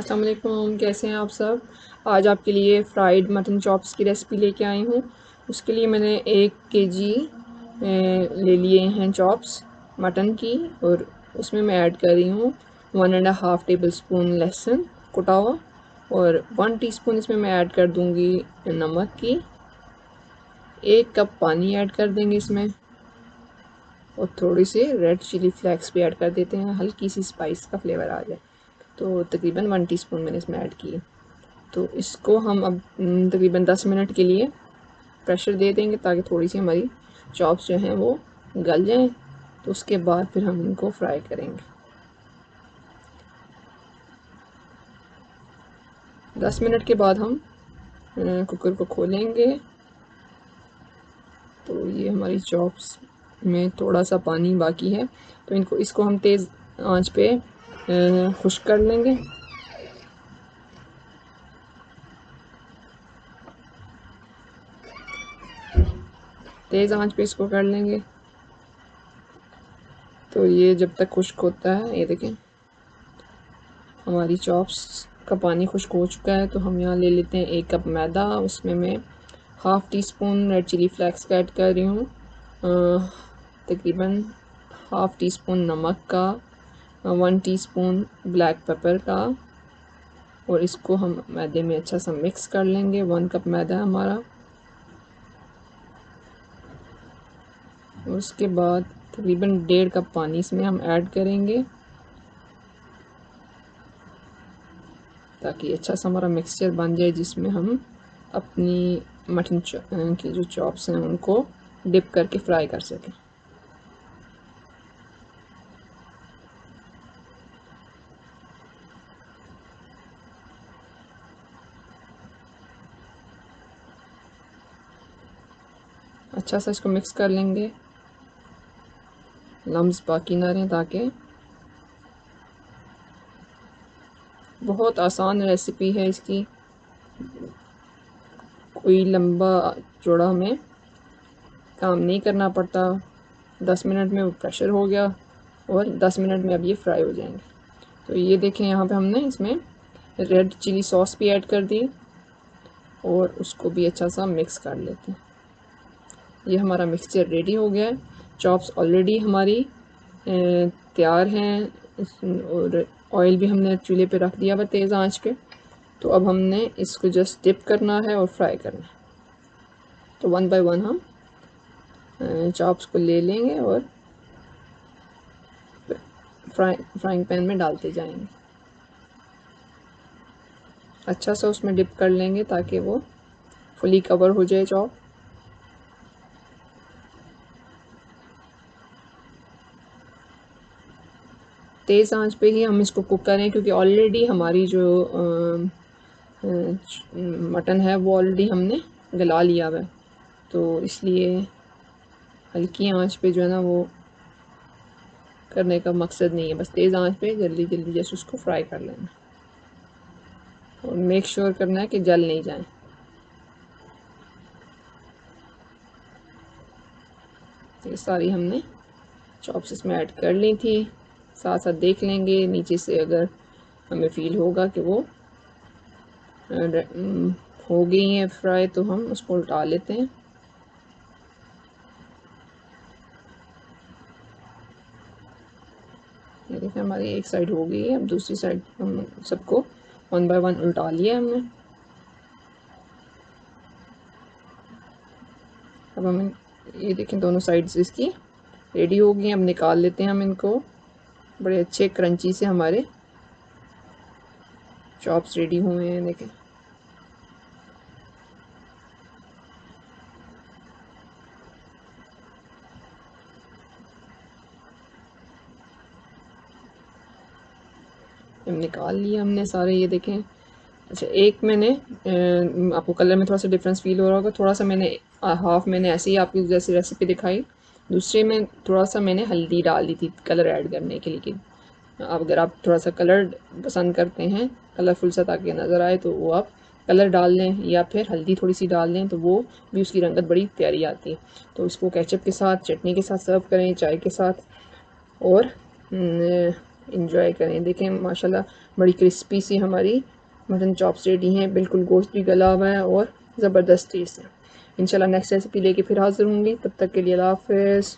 अस्सलाम वालेकुम, कैसे हैं आप सब। आज आपके लिए फ्राइड मटन चॉप्स की रेसिपी लेके आई हूँ। उसके लिए मैंने 1 केजी ले लिए हैं चॉप्स मटन की, और उसमें मैं ऐड कर रही हूँ 1.5 टेबल स्पून लहसुन कुटा हुआ, और 1 टीस्पून इसमें मैं ऐड कर दूँगी नमक की। 1 कप पानी ऐड कर देंगे इसमें, और थोड़ी सी रेड चिली फ्लेक्स भी ऐड कर देते हैं, हल्की सी स्पाइस का फ्लेवर आ जाए। तो तकरीबन 1 टीस्पून मैंने इसमें ऐड की। तो इसको हम अब तकरीबन 10 मिनट के लिए प्रेशर दे देंगे, ताकि थोड़ी सी हमारी चॉप्स जो हैं वो गल जाएं। तो उसके बाद फिर हम इनको फ्राई करेंगे। 10 मिनट के बाद हम कुकर को खोलेंगे। तो ये हमारी चॉप्स में थोड़ा सा पानी बाकी है, तो इसको हम तेज़ आंच पे खुश्क कर लेंगे। तेज़ आंच पे इसको कर लेंगे। तो ये जब तक खुश्क होता है, ये देखें हमारी चॉप्स का पानी खुश्क हो चुका है। तो हम यहाँ ले लेते हैं 1 कप मैदा। उसमें मैं half teaspoon red chilli flakes का ऐड कर रही हूँ, तकरीबन हाफ़ टी स्पून नमक का, 1 टीस्पून ब्लैक पेपर का, और इसको हम मैदे में अच्छा सा मिक्स कर लेंगे। 1 कप मैदा हमारा। उसके बाद तकरीबन 1.5 कप पानी इसमें हम ऐड करेंगे, ताकि अच्छा सा हमारा मिक्सचर बन जाए, जिसमें हम अपनी मटन की जो चॉप्स हैं उनको डिप करके फ्राई कर सकें। अच्छा सा इसको मिक्स कर लेंगे, लम्स बाकी ना रहें। ताकि बहुत आसान रेसिपी है इसकी, कोई लंबा चौड़ा हमें काम नहीं करना पड़ता। 10 मिनट में वो प्रेशर हो गया, और 10 मिनट में अब ये फ्राई हो जाएंगे। तो ये देखें, यहाँ पे हमने इसमें रेड चिली सॉस भी ऐड कर दी, और उसको भी अच्छा सा मिक्स कर लेते हैं। ये हमारा मिक्सचर रेडी हो गया है। चॉप्स ऑलरेडी हमारी तैयार हैं, और ऑयल भी हमने चूल्हे पे रख दिया हुआ तेज़ आंच पे। तो अब हमने इसको जस्ट डिप करना है और फ्राई करना है। तो 1 बाय 1 हम चॉप्स को ले लेंगे और फ्राइंग पैन में डालते जाएंगे। अच्छा सा उसमें डिप कर लेंगे, ताकि वो फुली कवर हो जाए चॉप। तेज़ आंच पे ही हम इसको कुक करें, क्योंकि ऑलरेडी हमारी जो मटन है वो ऑलरेडी हमने गला लिया हुआ है। तो इसलिए हल्की आंच पे जो है ना वो करने का मकसद नहीं है। बस तेज़ आंच पे जल्दी जल्दी जैसे उसको फ्राई कर लेना, और मेक श्योर करना है कि जल नहीं जाए। ये सारी हमने चॉप्स इसमें ऐड कर ली थी। साथ साथ देख लेंगे नीचे से, अगर हमें फील होगा कि वो हो गई हैं फ्राई, तो हम उसको उल्टा लेते हैं। ये देखें हमारी एक साइड हो गई है। अब दूसरी साइड हम सबको 1 बाय 1 उल्टा लिया हमने। अब हम ये देखें दोनों साइड्स इसकी रेडी हो गई हैं। अब निकाल लेते हैं हम इनको। बड़े अच्छे क्रंची से हमारे चॉप्स रेडी हुए हैं, देखें। हम निकाल लिए हमने सारे, ये देखें। अच्छा, एक मैंने आपको कलर में थोड़ा सा डिफरेंस फील हो रहा होगा। थोड़ा सा मैंने हाफ मैंने ऐसे ही आपकी जैसी रेसिपी दिखाई, दूसरे में थोड़ा सा मैंने हल्दी डाल दी थी कलर ऐड करने के लिए। कि अब अगर आप थोड़ा सा कलर पसंद करते हैं, कलरफुल सा ताकि नज़र आए, तो वो आप कलर डाल लें, या फिर हल्दी थोड़ी सी डाल लें, तो वो भी उसकी रंगत बड़ी प्यारी आती है। तो इसको केचप के साथ, चटनी के साथ सर्व करें, चाय के साथ। और इंजॉय करें। देखें माशाल्लाह बड़ी क्रिस्पी सी हमारी मटन चॉप्स रेडी हैं, बिल्कुल गोश्त भी गला हुआ है और ज़बरदस्त टेस्ट है। इंशाल्लाह नेक्स्ट रेसिपी लेके फिर हाज़िर होंगी, तब तक के लिए अल्लाह हाफ़िज़।